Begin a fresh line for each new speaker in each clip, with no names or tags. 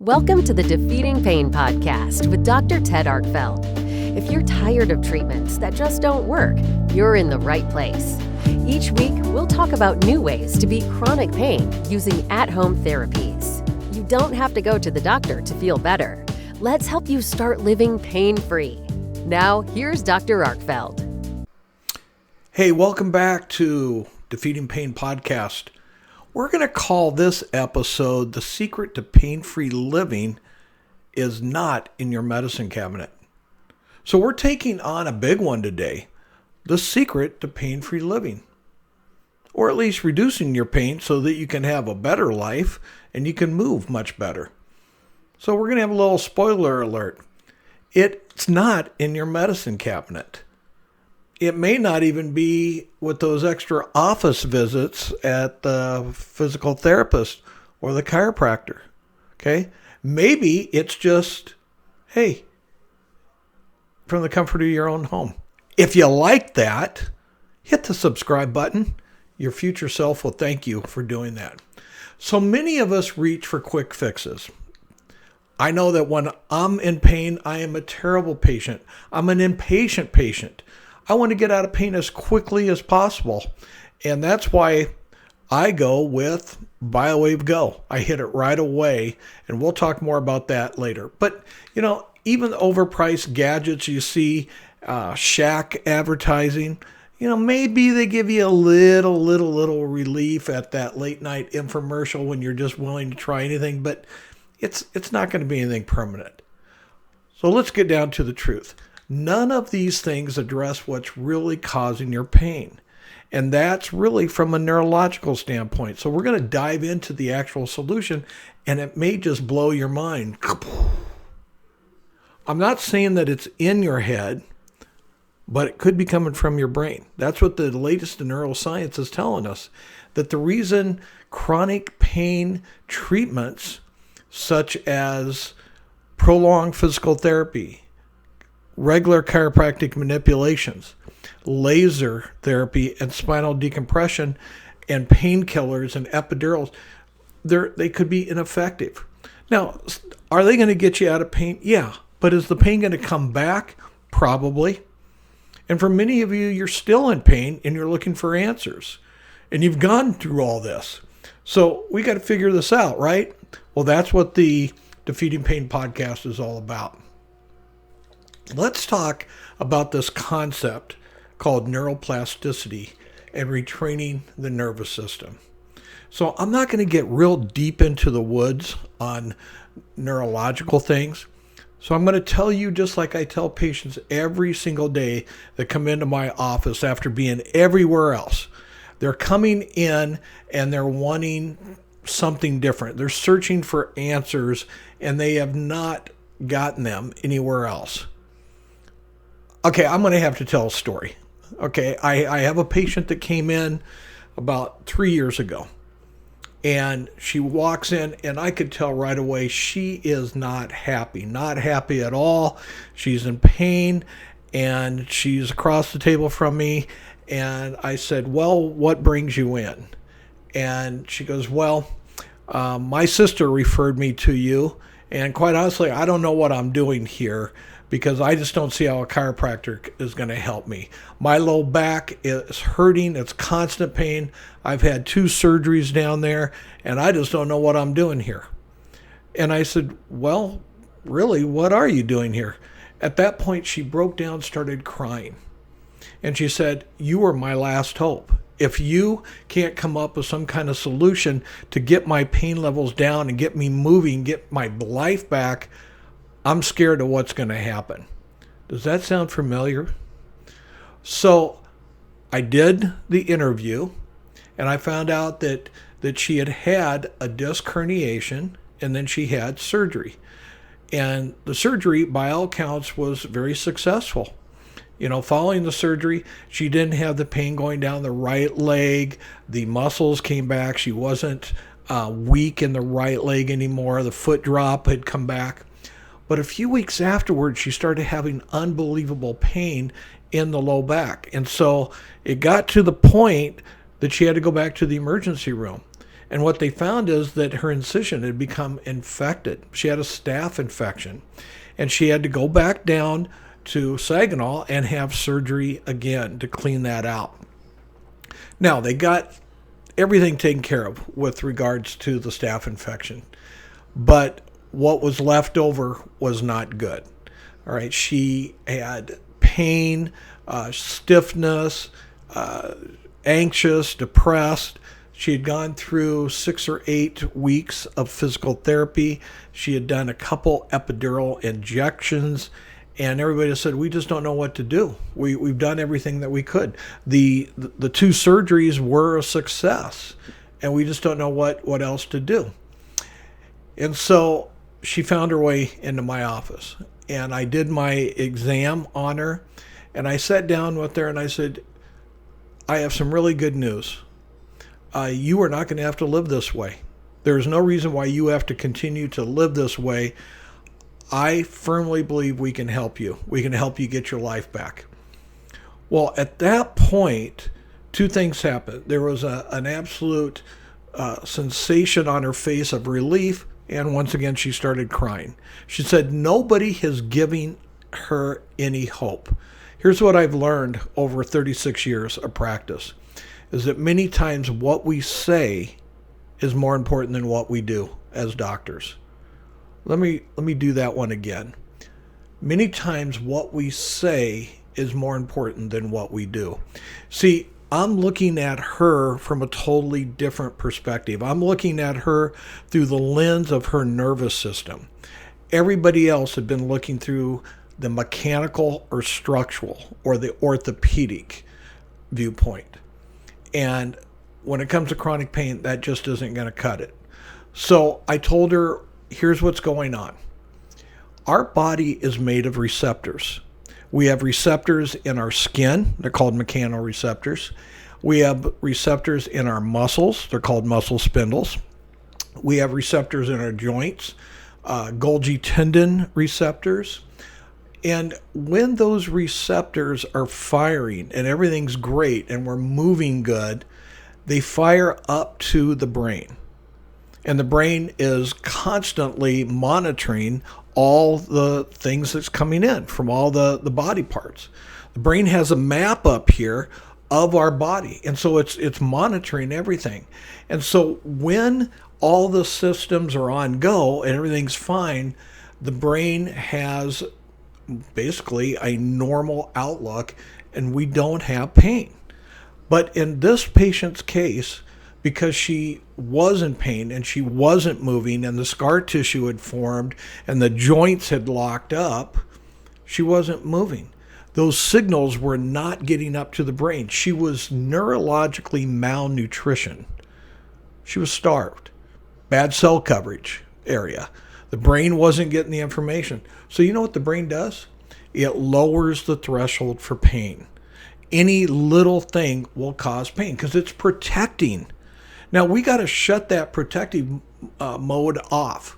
Welcome to the Defeating Pain podcast with Dr. Ted Arkfeld. If you're tired of treatments that just don't work, you're in the right place. Each week, we'll talk about new ways to beat chronic pain using at-home therapies. You don't have to go to the doctor to feel better. Let's help you start living pain-free. Now, here's Dr. Arkfeld.
Hey, welcome back to Defeating Pain podcast. We're going to call this episode, The Secret to Pain-Free Living is Not in Your Medicine Cabinet. So we're taking on a big one today, the secret to pain-free living. Or at least reducing your pain so that you can have a better life and you can move much better. So we're going to have a little spoiler alert. It's not in your medicine cabinet. It may not even be with those extra office visits at the physical therapist or the chiropractor. Okay? Maybe it's just, hey, from the comfort of your own home. If you like that, hit the subscribe button. Your future self will thank you for doing that. So many of us reach for quick fixes. I know that when I'm in pain, I am a terrible patient. I'm an impatient patient. I want to get out of pain as quickly as possible. And that's why I go with BioWave Go. I hit it right away, and we'll talk more about that later. But, you know, even the overpriced gadgets you see, Shack advertising, you know, maybe they give you a little relief at that late night infomercial when you're just willing to try anything, but it's not going to be anything permanent. So let's get down to the truth. None of these things address what's really causing your pain. And that's really from a neurological standpoint. So we're going to dive into the actual solution, and it may just blow your mind. I'm not saying that it's in your head, but it could be coming from your brain. That's what the latest in neuroscience is telling us, that the reason chronic pain treatments such as prolonged physical therapy, regular chiropractic manipulations, laser therapy, and spinal decompression, and painkillers and epidurals, they could be ineffective. Now, are they going to get you out of pain? Yeah. But is the pain going to come back? Probably. And for many of you, you're still in pain and you're looking for answers. And you've gone through all this. So we got to figure this out, right? Well, that's what the Defeating Pain podcast is all about. Let's talk about this concept called neuroplasticity and retraining the nervous system. So I'm not going to get real deep into the woods on neurological things. So I'm going to tell you, just like I tell patients every single day that come into my office after being everywhere else. They're coming in and they're wanting something different. They're searching for answers and they have not gotten them anywhere else. Okay, I'm going to have to tell a story. Okay, I have a patient that came in about 3 years ago. And she walks in, and I could tell right away she is not happy at all. She's in pain, and she's across the table from me. And I said, well, what brings you in? And she goes, well, my sister referred me to you. And quite honestly, I don't know what I'm doing here because I just don't see how a chiropractor is going to help me. My low back is hurting. It's constant pain. I've had 2 surgeries down there, and I just don't know what I'm doing here. And I said, well, really, what are you doing here? At that point, she broke down, started crying. And she said, you are my last hope. If you can't come up with some kind of solution to get my pain levels down and get me moving, get my life back, I'm scared of what's going to happen. Does that sound familiar? So I did the interview, and I found out that she had a disc herniation, and then she had surgery. And the surgery, by all accounts, was very successful. You know, following the surgery, she didn't have the pain going down the right leg. The muscles came back. She wasn't weak in the right leg anymore. The foot drop had come back. But a few weeks afterwards, she started having unbelievable pain in the low back. And so it got to the point that she had to go back to the emergency room. And what they found is that her incision had become infected. She had a staph infection, and she had to go back down to Saginaw and have surgery again to clean that out. Now, they got everything taken care of with regards to the staph infection, but what was left over was not good. All right, she had pain, stiffness, anxious, depressed. She had gone through 6 or 8 weeks of physical therapy. She had done a couple epidural injections, and everybody said, we just don't know what to do. We've done everything that we could. The 2 surgeries were a success, and we just don't know what else to do. And so she found her way into my office, and I did my exam on her, and I sat down with her and I said, I have some really good news. You are not going to have to live this way. There's no reason why you have to continue to live this way. I firmly believe we can help you. We can help you get your life back. Well, at that point, 2 things happened. There was an absolute sensation on her face of relief, and once again, she started crying. She said, nobody has given her any hope. Here's what I've learned over 36 years of practice, is that many times what we say is more important than what we do as doctors. Let me do that one again. Many times what we say is more important than what we do. See, I'm looking at her from a totally different perspective. I'm looking at her through the lens of her nervous system. Everybody else had been looking through the mechanical or structural or the orthopedic viewpoint. And when it comes to chronic pain, that just isn't going to cut it. So I told her, here's what's going on. Our body is made of receptors. We have receptors in our skin. They're called mechanoreceptors. We have receptors in our muscles. They're called muscle spindles. We have receptors in our joints, Golgi tendon receptors. And when those receptors are firing and everything's great and we're moving good, they fire up to the brain. And the brain is constantly monitoring all the things that's coming in from all the body parts. The brain has a map up here of our body, and so it's monitoring everything. And so when all the systems are on go and everything's fine, the brain has basically a normal outlook, and we don't have pain. But in this patient's case, because she was in pain and she wasn't moving and the scar tissue had formed and the joints had locked up, she wasn't moving. Those signals were not getting up to the brain. She was neurologically malnutrition. She was starved. Bad cell coverage area. The brain wasn't getting the information. So you know what the brain does? It lowers the threshold for pain. Any little thing will cause pain because it's protecting. Now, we got to shut that protective mode off.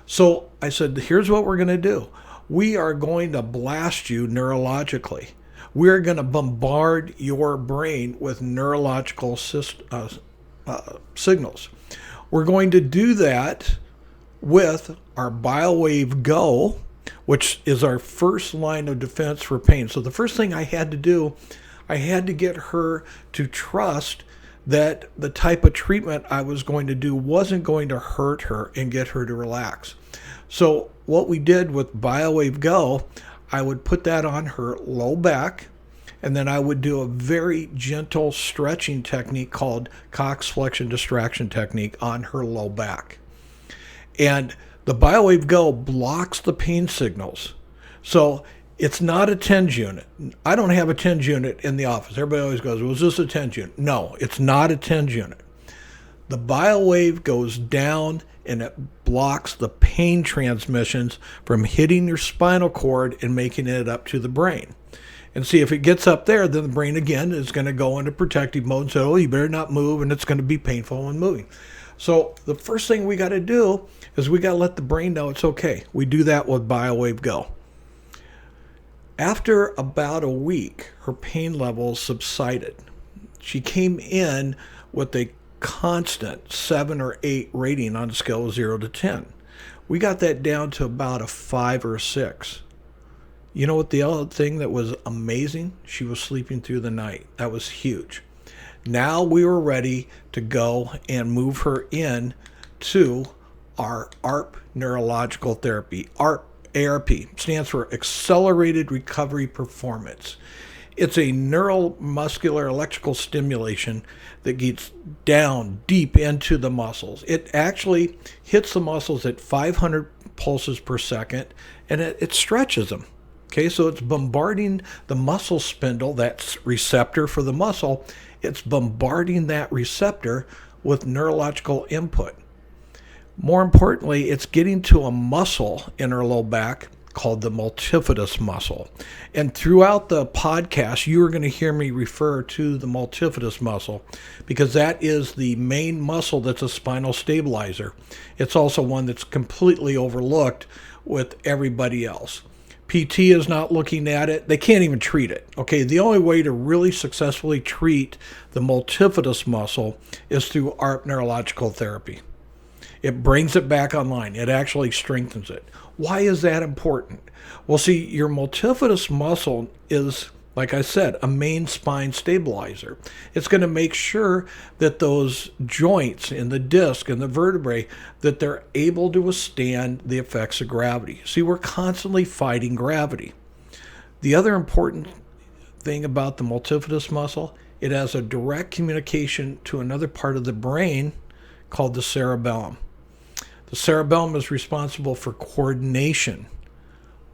So I said, here's what we're going to do. We are going to blast you neurologically. We are going to bombard your brain with neurological signals. We're going to do that with our BioWave Go, which is our first line of defense for pain. So the first thing I had to do, I had to get her to trust that the type of treatment I was going to do wasn't going to hurt her and get her to relax. So what we did with BioWave Go, I would put that on her low back, and then I would do a very gentle stretching technique called Cox flexion distraction technique on her low back. And the BioWave Go blocks the pain signals. So it's not a TENS unit. I don't have a TENS unit in the office. Everybody always goes, was this a TENS unit? No, it's not a TENS unit. The BioWave goes down and it blocks the pain transmissions from hitting your spinal cord and making it up to the brain. And see, if it gets up there, then the brain again is going to go into protective mode and say, oh, you better not move, and it's going to be painful when moving. So the first thing we got to do is we got to let the brain know it's okay. We do that with BioWave Go. After about a week, her pain levels subsided. She came in with a constant 7 or 8 rating on a scale of 0 to 10. We got that down to about a 5 or a 6. You know what the other thing that was amazing? She was sleeping through the night. That was huge. Now we were ready to go and move her in to our ARP neurological therapy. ARP stands for Accelerated Recovery Performance. It's a neuromuscular electrical stimulation that gets down deep into the muscles. It actually hits the muscles at 500 pulses per second, and it stretches them. Okay, so it's bombarding the muscle spindle, that receptor for the muscle. It's bombarding that receptor with neurological input. More importantly, it's getting to a muscle in her low back called the multifidus muscle. And throughout the podcast, you are going to hear me refer to the multifidus muscle because that is the main muscle that's a spinal stabilizer. It's also one that's completely overlooked with everybody else. PT is not looking at it. They can't even treat it. Okay, the only way to really successfully treat the multifidus muscle is through ARP neurological therapy. It brings it back online. It actually strengthens it. Why is that important? Well, see, your multifidus muscle is, like I said, a main spine stabilizer. It's going to make sure that those joints in the disc and the vertebrae, that they're able to withstand the effects of gravity. See, we're constantly fighting gravity. The other important thing about the multifidus muscle, it has a direct communication to another part of the brain called the cerebellum. The cerebellum is responsible for coordination,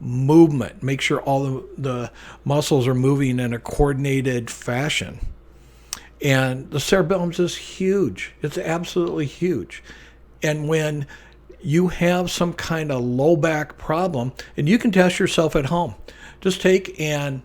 movement, make sure all the muscles are moving in a coordinated fashion. And the cerebellum is huge. It's absolutely huge. And when you have some kind of low back problem, and you can test yourself at home, just take and,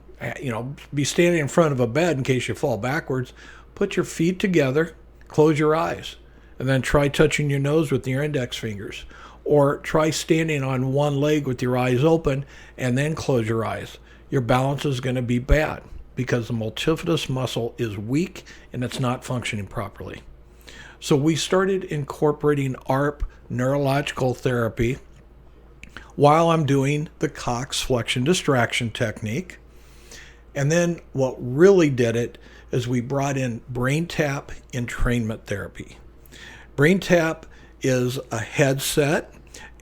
be standing in front of a bed in case you fall backwards, put your feet together, close your eyes. And then try touching your nose with your index fingers. Or try standing on one leg with your eyes open and then close your eyes. Your balance is going to be bad because the multifidus muscle is weak and it's not functioning properly. So we started incorporating ARP neurological therapy while I'm doing the Cox flexion distraction technique. And then what really did it is we brought in brain tap entrainment therapy. Brain tap is a headset,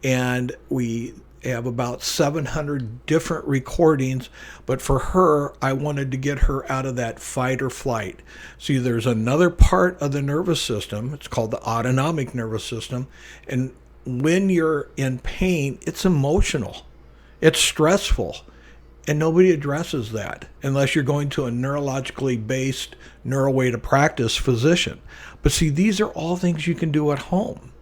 and we have about 700 different recordings, but for her, I wanted to get her out of that fight or flight. See, there's another part of the nervous system, it's called the autonomic nervous system, and when you're in pain, it's emotional, it's stressful, and nobody addresses that unless you're going to a neurologically based neuro-way to practice physician. But see, these are all things you can do at home.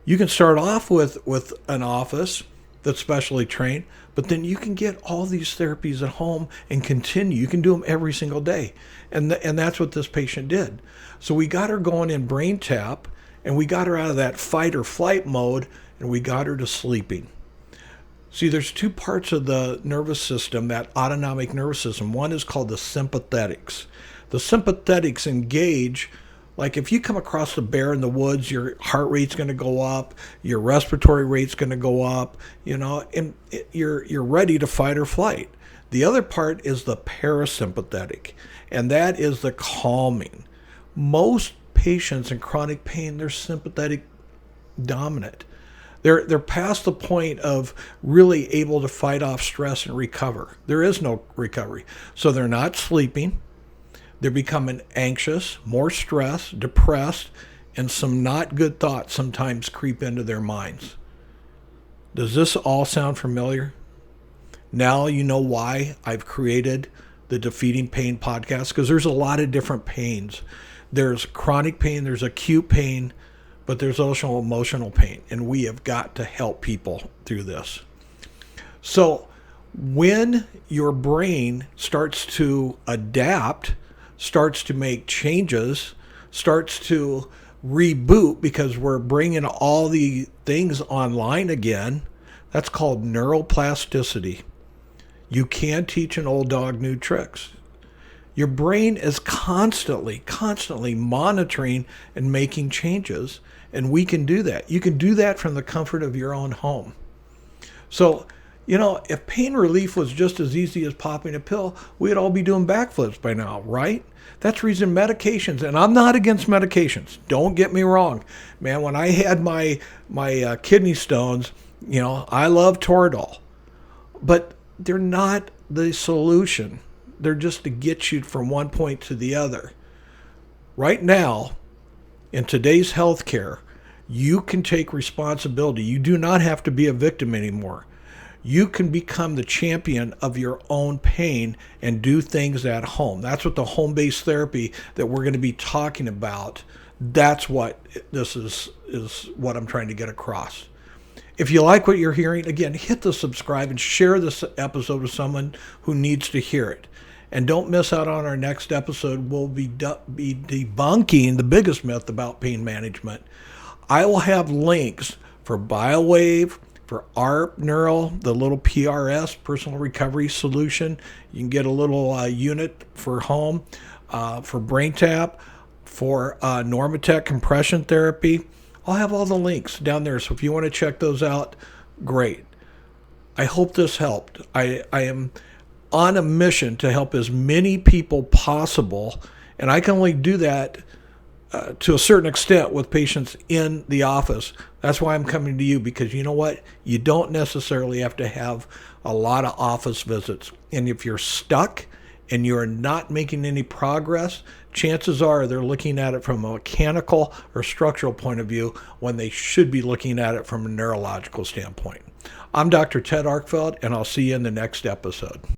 You can start off with an office that's specially trained, but then you can get all these therapies at home and continue. You can do them every single day. And that's what this patient did. So we got her going in brain tap, and we got her out of that fight or flight mode, and we got her to sleeping. See, there's two parts of the nervous system, that autonomic nervous system. One is called the sympathetics. The sympathetics engage, like if you come across a bear in the woods, your heart rate's going to go up, your respiratory rate's going to go up, and you're ready to fight or flight. The other part is the parasympathetic, and that is the calming. Most patients in chronic pain, they're sympathetic dominant. They're past the point of really able to fight off stress and recover. There is no recovery. So they're not sleeping. They're becoming anxious, more stressed, depressed, and some not good thoughts sometimes creep into their minds. Does this all sound familiar? Now you know why I've created the Defeating Pain podcast, because there's a lot of different pains. There's chronic pain, there's acute pain, but there's also emotional pain, and we have got to help people through this. So when your brain starts to adapt, starts to make changes, starts to reboot because we're bringing all the things online again, that's called neuroplasticity. You can't teach an old dog new tricks. Your brain is constantly monitoring and making changes, and we can do that. You can do that from the comfort of your own home. So, if pain relief was just as easy as popping a pill, we'd all be doing backflips by now, right? That's the reason medications, and I'm not against medications. Don't get me wrong. Man, when I had my kidney stones, I love Toradol. But they're not the solution. They're just to get you from one point to the other. Right now, in today's healthcare, you can take responsibility. You do not have to be a victim anymore. You can become the champion of your own pain and do things at home. That's what the home-based therapy that we're going to be talking about, that's what this is what I'm trying to get across. If you like what you're hearing, again, hit the subscribe and share this episode with someone who needs to hear it. And don't miss out on our next episode. We'll be debunking the biggest myth about pain management. I will have links for BioWave, for ARP Neural, the little PRS, Personal Recovery Solution. You can get a little unit for home, for BrainTap, for Normatec compression therapy. I'll have all the links down there. So if you want to check those out, great. I hope this helped. I am on a mission to help as many people possible, and I can only do that to a certain extent with patients in the office. That's why I'm coming to you, because you know what? You don't necessarily have to have a lot of office visits. And if you're stuck and you're not making any progress, chances are they're looking at it from a mechanical or structural point of view when they should be looking at it from a neurological standpoint. I'm Dr. Ted Arkfeld, and I'll see you in the next episode.